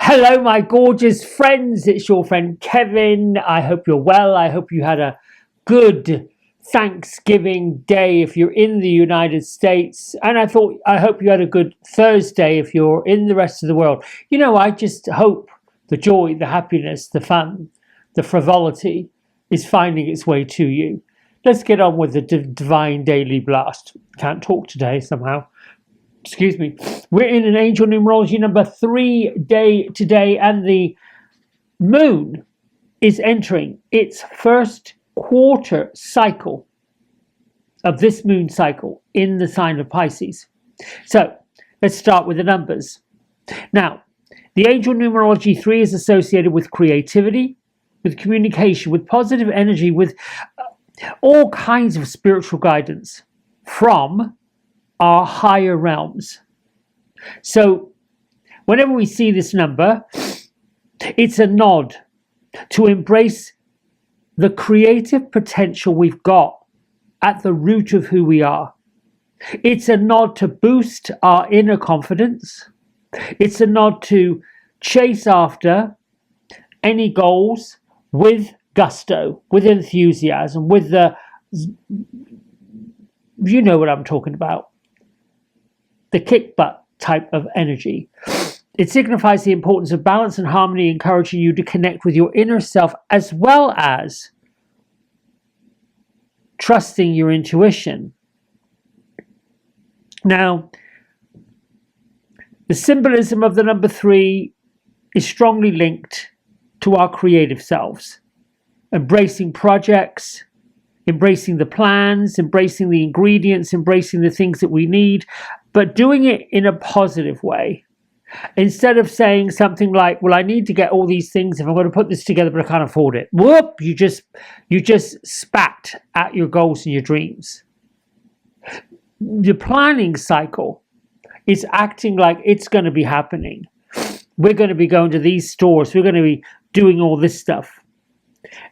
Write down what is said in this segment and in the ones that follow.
Hello, my gorgeous friends. It's your friend Kevin. I hope you're well. I hope you had a good Thanksgiving day if you're in the United States. And I hope you had a good Thursday if you're in the rest of the world. I just hope the joy, the happiness, the fun, the frivolity is finding its way to you. Let's get on with the divine daily blast. Can't talk today somehow. Excuse me. We're in an angel numerology number 3 day today, and the moon is entering its first quarter cycle of this moon cycle in the sign of Pisces. So let's start with the numbers. Now, the angel numerology 3 is associated with creativity, with communication, with positive energy, with all kinds of spiritual guidance from our higher realms. So whenever we see this number, it's a nod to embrace the creative potential we've got at the root of who we are. It's a nod to boost our inner confidence. It's a nod to chase after any goals with gusto, with enthusiasm, with you know what I'm talking about. The kick butt type of energy. It signifies the importance of balance and harmony, encouraging you to connect with your inner self as well as trusting your intuition. Now, the symbolism of the number 3 is strongly linked to our creative selves, embracing projects, embracing the plans, embracing the ingredients, embracing the things that we need, but doing it in a positive way. Instead of saying something like, well, I need to get all these things if I'm going to put this together, but I can't afford it. Whoop, you just spat at your goals and your dreams. The planning cycle is acting like it's going to be happening. We're going to be going to these stores. We're going to be doing all this stuff.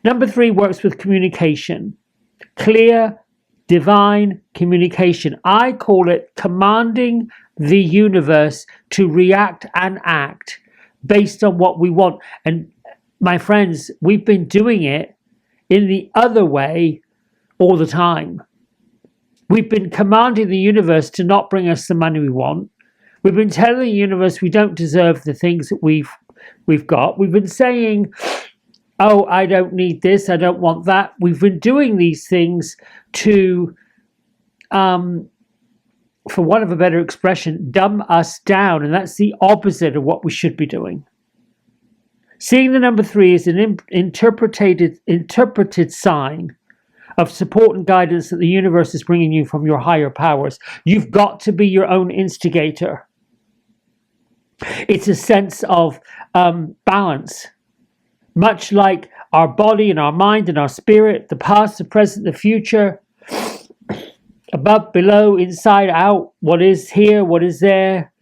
Number 3 works with communication. Clear, divine communication. I call it commanding the universe to react and act based on what we want. And my friends, we've been doing it in the other way all the time. We've been commanding the universe to not bring us the money we want. We've been telling the universe we don't deserve the things that we've got. We've been saying, oh, I don't need this, I don't want that. We've been doing these things to, for want of a better expression, dumb us down. And that's the opposite of what we should be doing. Seeing the number 3 is an interpreted sign of support and guidance that the universe is bringing you from your higher powers. You've got to be your own instigator. It's a sense of balance. Much like our body and our mind and our spirit, the past, the present, the future, above, below, inside, out, what is here, what is there.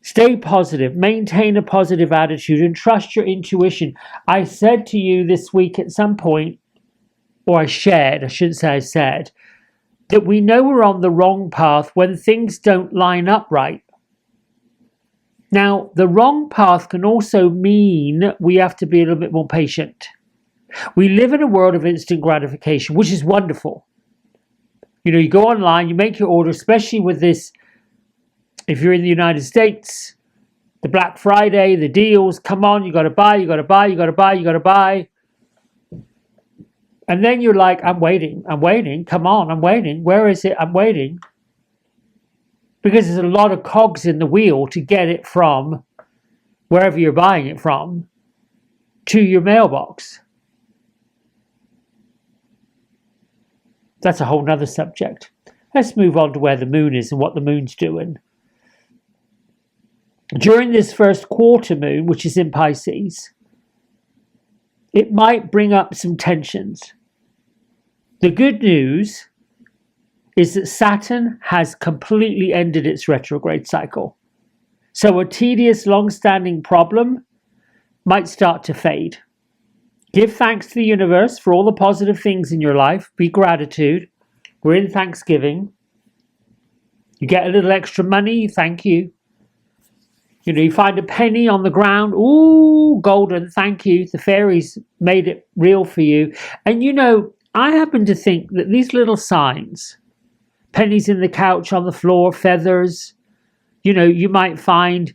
Stay positive, maintain a positive attitude, and trust your intuition. I said to you this week at some point, or I shouldn't say I said, that we know we're on the wrong path when things don't line up right. Now, the wrong path can also mean we have to be a little bit more patient. We live in a world of instant gratification, which is wonderful. You go online, you make your order, especially with this, if you're in the United States, the Black Friday, the deals, come on, you got to buy, you got to buy, you got to buy, you got to buy. And then you're like, I'm waiting, come on, I'm waiting. Where is it? I'm waiting. Because there's a lot of cogs in the wheel to get it from wherever you're buying it from to your mailbox. That's a whole nother subject. Let's move on to where the moon is and what the moon's doing. During this first quarter moon, which is in Pisces, it might bring up some tensions. The good news is that Saturn has completely ended its retrograde cycle. So a tedious, long-standing problem might start to fade. Give thanks to the universe for all the positive things in your life. Be gratitude. We're in Thanksgiving. You get a little extra money, thank you. You know, you find a penny on the ground. Ooh, golden, thank you. The fairies made it real for you. And you know, I happen to think that these little signs, pennies in the couch, on the floor, feathers, you know, you might find,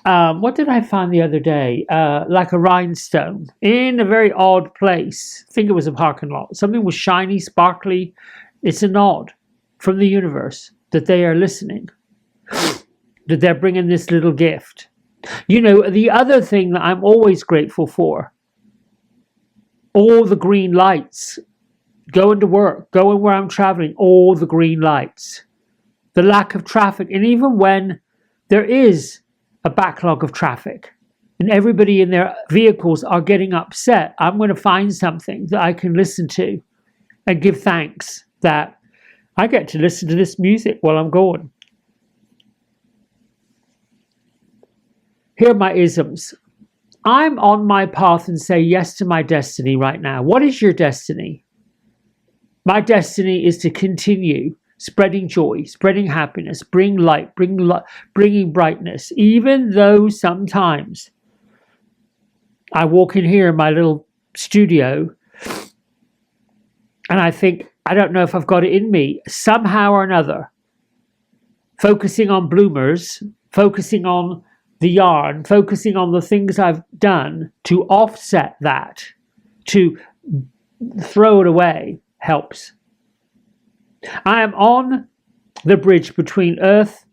what did I find the other day? Like a rhinestone in a very odd place. I think it was a parking lot. Something was shiny, sparkly. It's a nod from the universe that they are listening, that they're bringing this little gift. You know, the other thing that I'm always grateful for, all the green lights, going to work, going where I'm traveling, all the green lights, the lack of traffic. And even when there is a backlog of traffic and everybody in their vehicles are getting upset, I'm going to find something that I can listen to and give thanks that I get to listen to this music while I'm going. Here are my isms. I'm on my path and say yes to my destiny right now. What is your destiny? My destiny is to continue spreading joy, spreading happiness, bring light, bringing brightness, even though sometimes I walk in here in my little studio and I think, I don't know if I've got it in me, somehow or another, focusing on bloomers, focusing on the yarn, focusing on the things I've done to offset that, to throw it away, helps. I am on the bridge between earth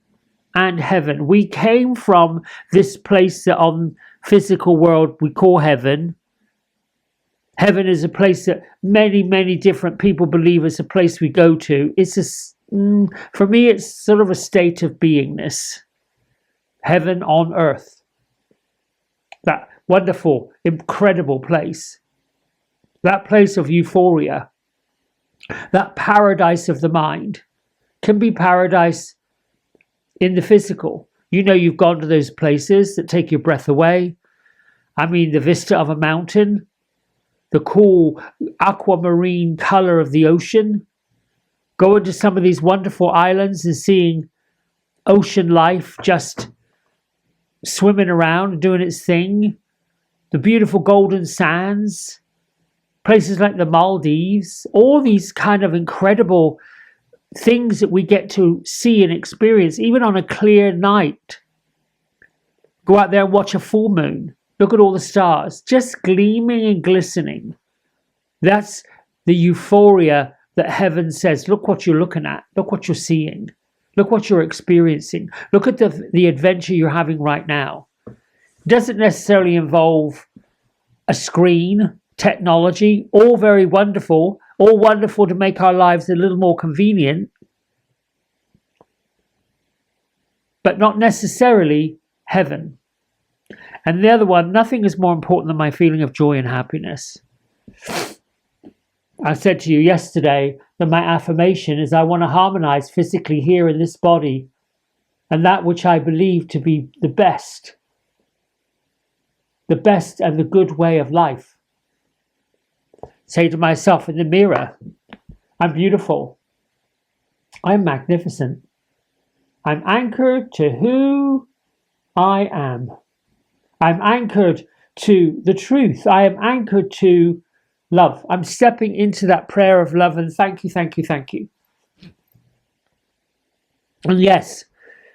and heaven. We came from this place that on physical world we call heaven. Heaven is a place that many, many different people believe is a place we go to. For me, it's sort of a state of beingness. Heaven on earth. That wonderful, incredible place. That place of euphoria. That paradise of the mind can be paradise in the physical. You know, you've gone to those places that take your breath away. I mean, the vista of a mountain, the cool aquamarine color of the ocean, going to some of these wonderful islands and seeing ocean life just swimming around and doing its thing, the beautiful golden sands, places like the Maldives, all these kind of incredible things that we get to see and experience, even on a clear night. Go out there and watch a full moon. Look at all the stars, just gleaming and glistening. That's the euphoria that heaven says, look what you're looking at. Look what you're seeing. Look what you're experiencing. Look at the adventure you're having right now. It doesn't necessarily involve a screen, technology, all very wonderful, all wonderful to make our lives a little more convenient, but not necessarily heaven. And the other one, nothing is more important than my feeling of joy and happiness. I said to you yesterday that my affirmation is I want to harmonize physically here in this body and that which I believe to be the best and the good way of life. Say to myself in the mirror, I'm beautiful. I'm magnificent. I'm anchored to who I am. I'm anchored to the truth. I am anchored to love. I'm stepping into that prayer of love and thank you, thank you, thank you. And yes,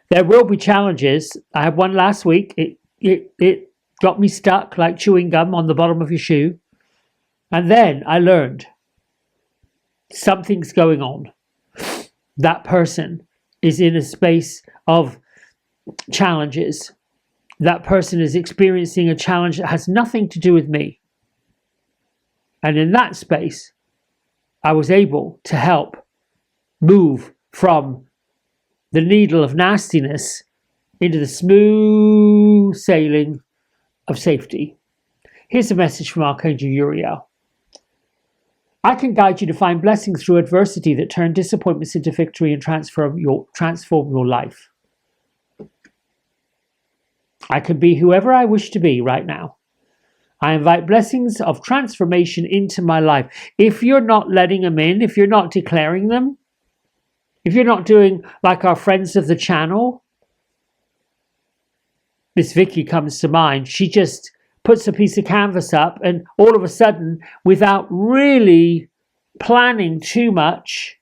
there will be challenges. I had one last week. It got me stuck like chewing gum on the bottom of your shoe. And then I learned something's going on. That person is in a space of challenges. That person is experiencing a challenge that has nothing to do with me. And in that space, I was able to help move from the needle of nastiness into the smooth sailing of safety. Here's a message from Archangel Uriel. I can guide you to find blessings through adversity that turn disappointments into victory and transform your life. I can be whoever I wish to be right now. I invite blessings of transformation into my life. If you're not letting them in, if you're not declaring them, if you're not doing like our friends of the channel, Miss Vicky comes to mind. She just puts a piece of canvas up, and all of a sudden, without really planning too much,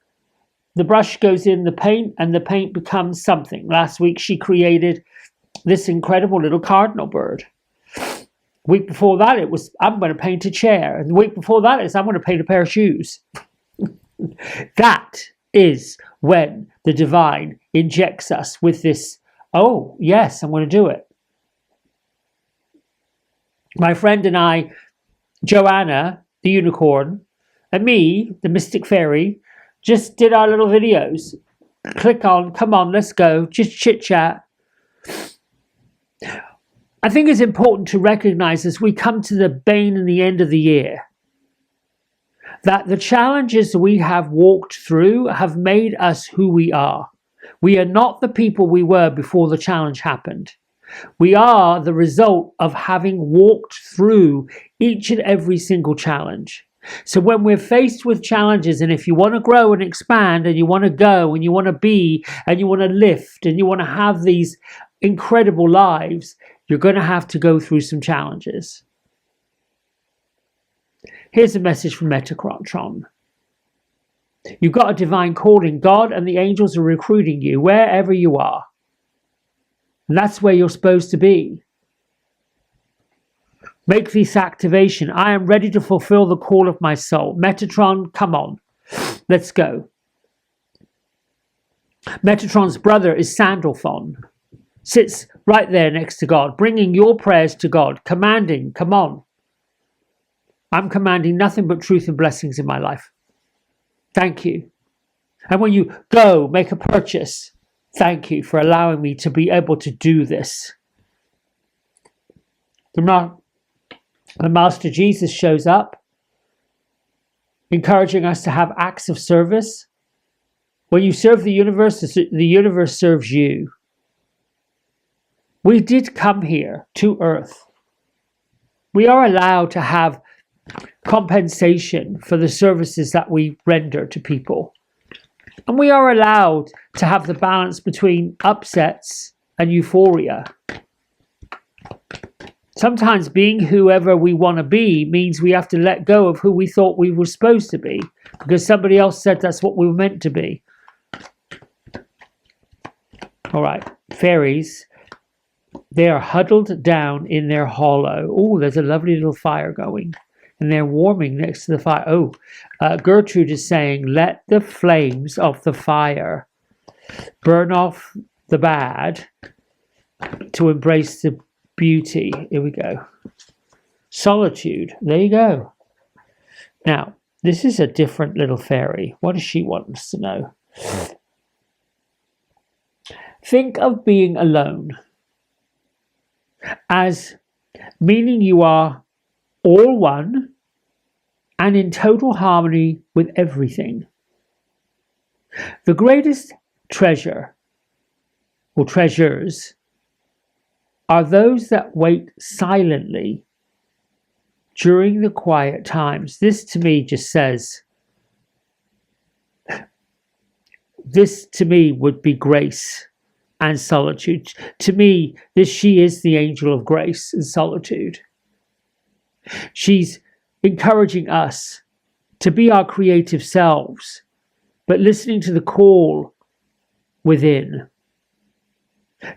the brush goes in the paint and the paint becomes something. Last week she created this incredible little cardinal bird. Week before that it was, I'm going to paint a chair. And the week before that is, I'm going to paint a pair of shoes. That is when the divine injects us with this, oh yes, I'm going to do it. My friend and I, Joanna, the unicorn, and me, the mystic fairy, just did our little videos. Click on, come on, let's go, just chit chat. I think it's important to recognize as we come to the bane and the end of the year that the challenges we have walked through have made us who we are. We are not the people we were before the challenge happened. We are the result of having walked through each and every single challenge. So when we're faced with challenges, and if you want to grow and expand and you want to go and you want to be and you want to lift and you want to have these incredible lives, you're going to have to go through some challenges. Here's a message from Metatron. You've got a divine calling. God and the angels are recruiting you wherever you are. And that's where you're supposed to be. Make this activation. I am ready to fulfill the call of my soul. Metatron, come on. Let's go. Metatron's brother is Sandalphon. Sits right there next to God, bringing your prayers to God, commanding, come on. I'm commanding nothing but truth and blessings in my life. Thank you. And when you go, make a purchase, thank you for allowing me to be able to do this. The Master Jesus shows up, encouraging us to have acts of service. When you serve the universe serves you. We did come here to Earth. We are allowed to have compensation for the services that we render to people. And we are allowed to have the balance between upsets and euphoria. Sometimes being whoever we want to be means we have to let go of who we thought we were supposed to be because somebody else said that's what we were meant to be. All right, fairies, they are huddled down in their hollow. Oh, there's a lovely little fire going. And they're warming next to the fire. Oh, Gertrude is saying, let the flames of the fire burn off the bad to embrace the beauty. Here we go. Solitude. There you go. Now, this is a different little fairy. What does she want us to know? Think of being alone as meaning you are all one and in total harmony with everything. The greatest treasure or treasures are those that wait silently during the quiet times. This to me just says, this to me would be grace and solitude. To me, she is the angel of grace and solitude. She's encouraging us to be our creative selves, but listening to the call within.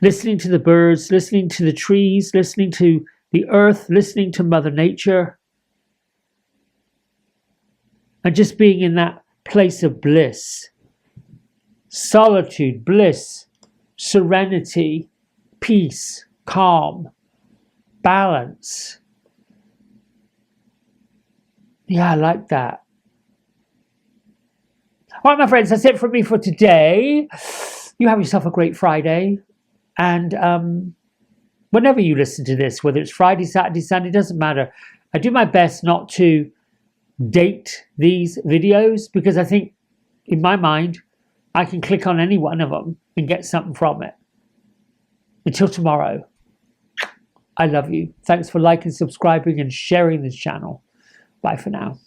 Listening to the birds, listening to the trees, listening to the earth, listening to Mother Nature. And just being in that place of bliss. Solitude, bliss, serenity, peace, calm, balance. Yeah, I like that. All right, my friends, that's it from me for today. You have yourself a great Friday. And whenever you listen to this, whether it's Friday, Saturday, Sunday, doesn't matter. I do my best not to date these videos because I think, in my mind, I can click on any one of them and get something from it. Until tomorrow, I love you. Thanks for liking, subscribing, and sharing this channel. Bye for now.